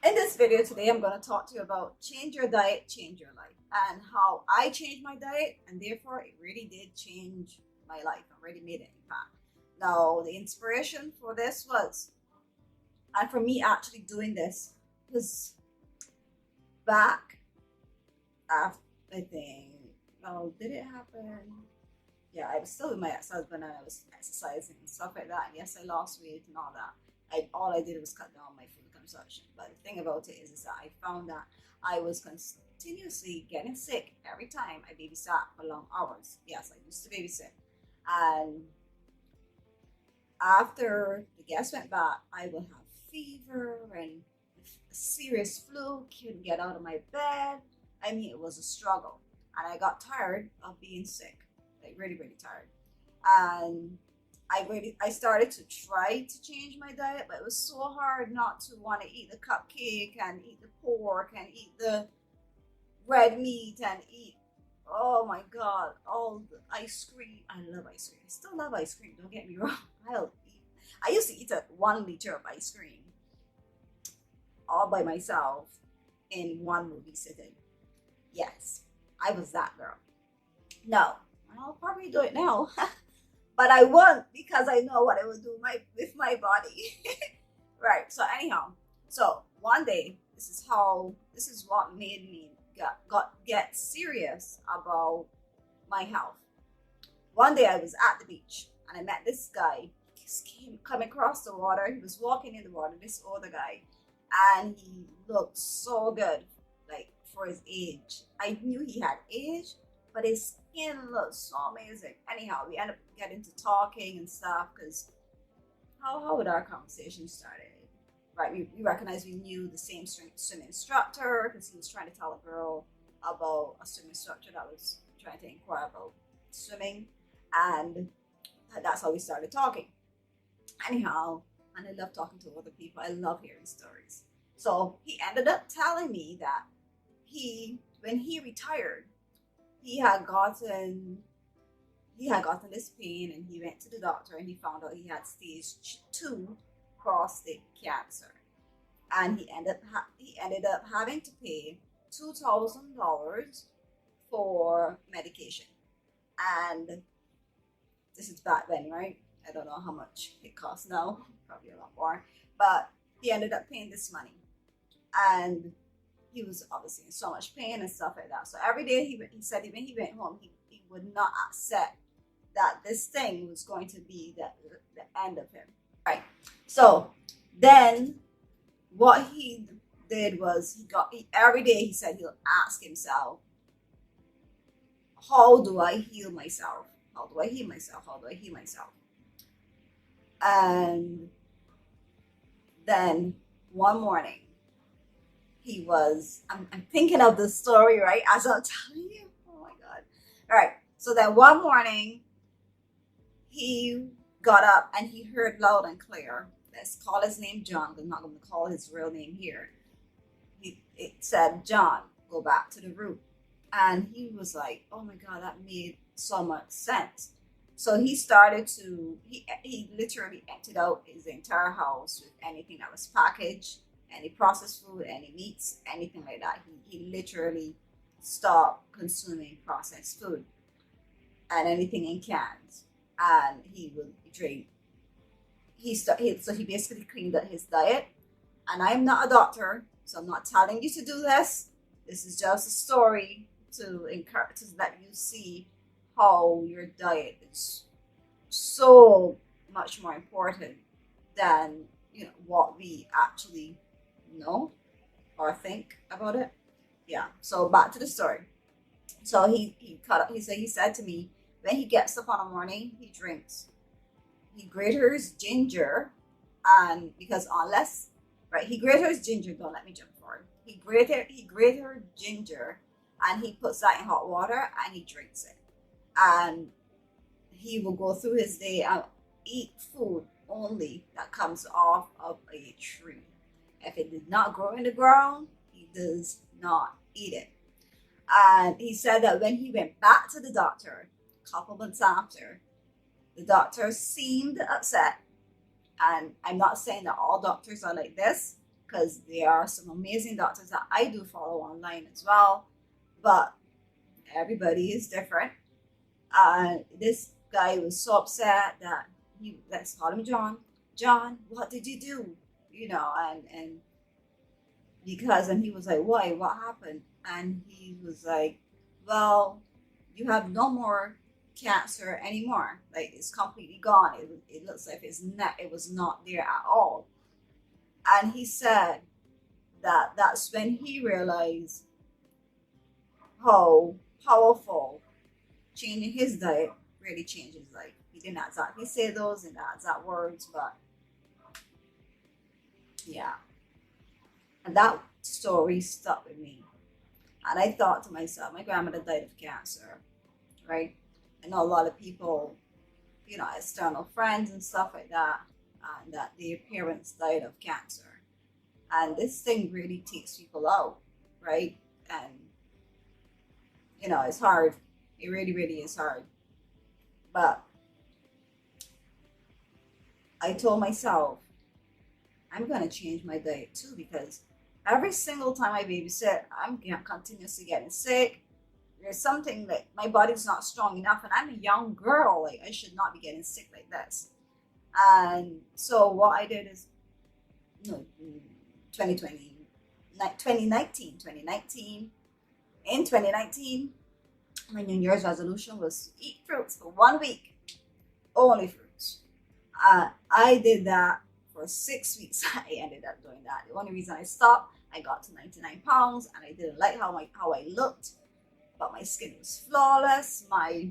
In this video today, I'm going to talk to you about change your diet, change your life, and how I changed my diet, and therefore it really did change my life. It really made an impact. Now, the inspiration for this was, and for me actually doing this, was back after, I think, oh, did it happen? Yeah, I was still with my ex-husband and I was exercising and stuff like that. And yes, I lost weight and all that. All I did was cut down my food consumption. But the thing about it is that I found that I was continuously getting sick every time I babysat for long hours. Yes, I used to babysit. And after the guests went back, I would have fever and a serious flu, couldn't get out of my bed. I mean, it was a struggle. And I got tired of being sick, like really, really tired. And I started to try to change my diet, but it was so hard not to want to eat the cupcake and eat the pork and eat the red meat and eat, oh my God, all the ice cream. I love ice cream. I still love ice cream, don't get me wrong. I used to eat a 1 liter of ice cream all by myself in one movie sitting. Yes, I was that girl. No, I'll probably do it now. But I won't because I know what it will do with my body. Right. So anyhow, so one day, this is what made me get serious about my health. One day I was at the beach and I met this guy. He came across the water. He was walking in the water, this older guy, and he looked so good, like for his age. I knew he had age, but his skin looked so amazing. Anyhow, we ended up getting to talking and stuff because how would our conversation started? Right, we recognized we knew the same swim instructor because he was trying to tell a girl about a swim instructor that was trying to inquire about swimming, and that's how we started talking. Anyhow, and I love talking to other people. I love hearing stories. So he ended up telling me that when he retired, he had gotten this pain and he went to the doctor and he found out he had stage 2 prostate cancer, and he ended up having to pay $2,000 for medication. And this is back then, right? I don't know how much it costs now, probably a lot more, but he ended up paying this money, and he was obviously in so much pain and stuff like that. So every day he said when he went home, he would not accept that this thing was going to be the end of him. Right. So then what he did was every day he said he'll ask himself, how do I heal myself? How do I heal myself? How do I heal myself? And then one morning, I'm thinking of the story, right, as I'm telling you. Oh my God. All right. So then one morning, he got up and he heard loud and clear. Let's call his name John. I'm not going to call his real name here. It said, John, go back to the root. And he was like, oh my God, that made so much sense. So he started to, he literally emptied out his entire house with anything that was packaged, any processed food, any meats, anything like that. He literally stopped consuming processed food and anything in cans. And he would drink. So he basically cleaned up his diet. And I'm not a doctor, so I'm not telling you to do this. This is just a story to encourage, to let you see how your diet is so much more important than what we actually know or think about it. Yeah. So back to the story. So he said to me, when he gets up on a morning, he drinks. He grates ginger, and because unless he grates ginger. Don't let me jump forward. He grated ginger, and he puts that in hot water and he drinks it. And he will go through his day and eat food only that comes off of a tree. If it did not grow in the ground, he does not eat it. And he said that when he went back to the doctor a couple months after, the doctor seemed upset. And I'm not saying that all doctors are like this, because there are some amazing doctors that I do follow online as well, but everybody is different. And this guy was so upset that let's call him John. John, what did you do? And because, and he was like, why? What happened? And he was like, well, you have no more cancer anymore. Like, it's completely gone. It looks like it was not there at all. And he said that that's when he realized how powerful changing his diet really changed his life. He didn't exactly say those in the exact words, but yeah. And that story stuck with me. And I thought to myself, my grandmother died of cancer, right? I know a lot of people, external friends and stuff like that, and that their parents died of cancer. And this thing really takes people out, right? And, it's hard. It really, really is hard. But I told myself, I'm going to change my diet too, because every single time I babysit, I'm continuously getting sick. There's something that my body's not strong enough, and I'm a young girl. Like, I should not be getting sick like this. And so what I did is, 2020, 2019, in 2019, my New Year's resolution was to eat fruits for 1 week, only fruits. I did that for 6 weeks. I ended up doing that. The only reason I stopped, I got to 99 pounds, and I didn't like how I looked, but my skin was flawless. My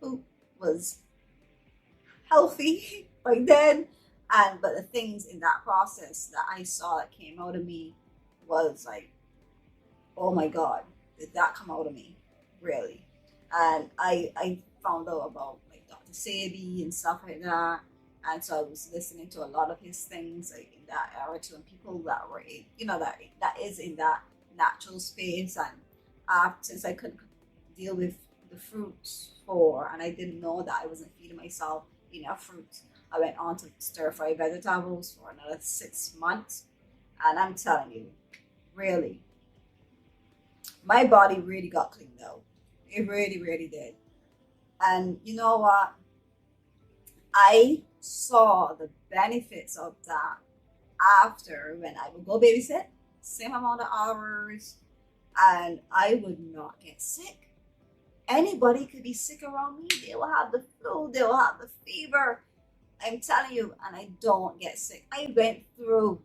poop was healthy by then, but the things in that process that I saw that came out of me was like, oh my God, did that come out of me? Really? And I found out about like Dr. Sebi and stuff like that. And so I was listening to a lot of his things like in that era too, and people that were that is in that natural space. And since I couldn't deal with the fruits and I didn't know that I wasn't feeding myself enough fruits, I went on to stir-fry vegetables for another 6 months. And I'm telling you, really, my body really got cleaned out. It really, really did. And you know what? I saw the benefits of that after, when I would go babysit, same amount of hours, and I would not get sick. Anybody could be sick around me. They will have the flu, they will have the fever. I'm telling you, and I don't get sick. I went through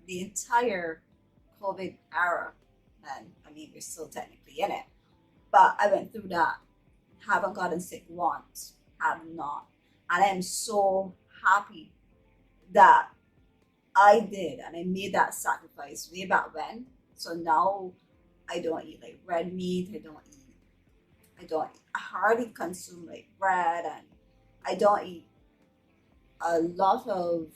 the entire COVID era, and I mean, we're still technically in it, but I went through that. Haven't gotten sick once. Have not. And I'm so happy that I did, and I made that sacrifice way back when. So now I don't eat like red meat. I hardly consume like bread, and I don't eat a lot of,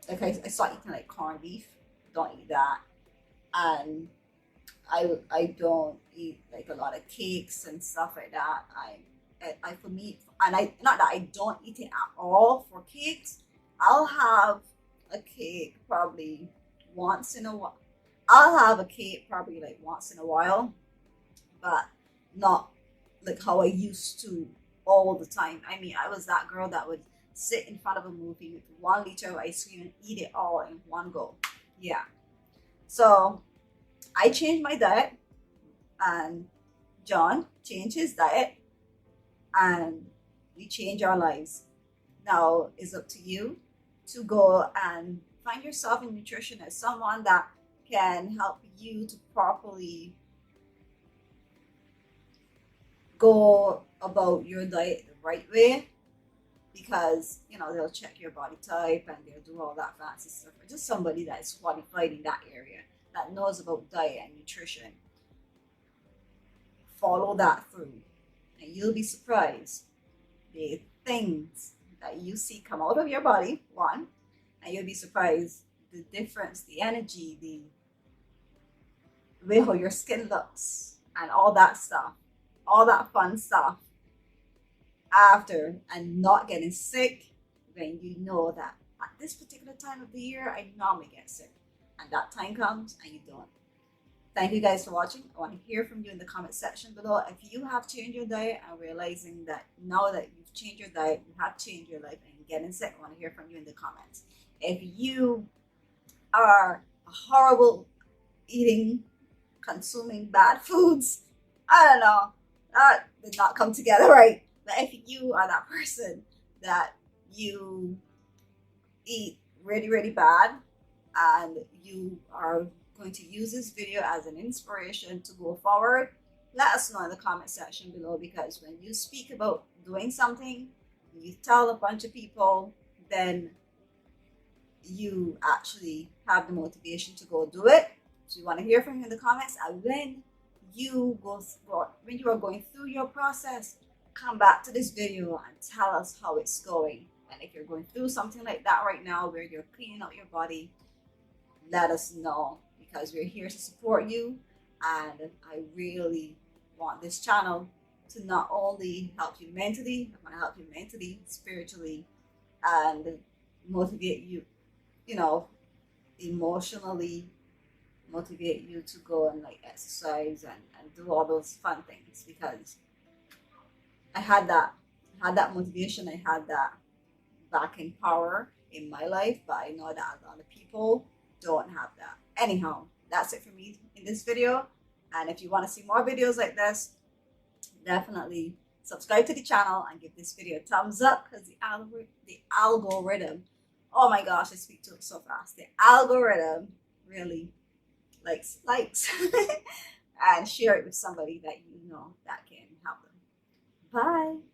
like, I started eating like corned beef. Don't eat that. And I don't eat like a lot of cakes and stuff like that. I for me, and I, not that I don't eat it at all for cakes. I'll have a cake probably once in a while. I'll have a cake probably like once in a while, but not like how I used to all the time. I mean, I was that girl that would sit in front of a movie with 1 liter of ice cream and eat it all in one go. Yeah. So I changed my diet, and John changed his diet, and we changed our lives. Now it's up to you to go and find yourself a nutritionist, someone that can help you to properly go about your diet the right way, because they'll check your body type and they'll do all that fancy stuff. Or just somebody that is qualified in that area, that knows about diet and nutrition. Follow that through, and you'll be surprised the things that you see come out of your body, one, and you'll be surprised the difference, the energy, the way how your skin looks, and all that stuff, all that fun stuff after, and not getting sick when you know that at this particular time of the year, I normally get sick. And that time comes and you don't. Thank you guys for watching. I want to hear from you in the comment section below. If you have changed your diet and realizing that now that you've changed your diet, you have changed your life and getting sick, I want to hear from you in the comments. If you are a horrible eating, consuming bad foods, I don't know, that did not come together right. But if you are that person that you eat really, really bad and you are going to use this video as an inspiration to go forward, let us know in the comment section below, because when you speak about doing something, you tell a bunch of people, then you actually have the motivation to go do it. So we want to hear from you in the comments, and when you are going through your process, come back to this video and tell us how it's going. And if you're going through something like that right now where you're cleaning out your body, let us know, because we're here to support you. And I really want this channel to not only help you mentally, I want to help you mentally, spiritually, and motivate you, emotionally motivate you to go and like exercise and do all those fun things, because I had that motivation, I had that backing power in my life, but I know that a lot of people don't have that. Anyhow, that's it for me in this video. And if you want to see more videos like this, definitely subscribe to the channel and give this video a thumbs up, because the algorithm, oh my gosh, I speak to it so fast. The algorithm really likes and share it with somebody that you know that can help them. Bye.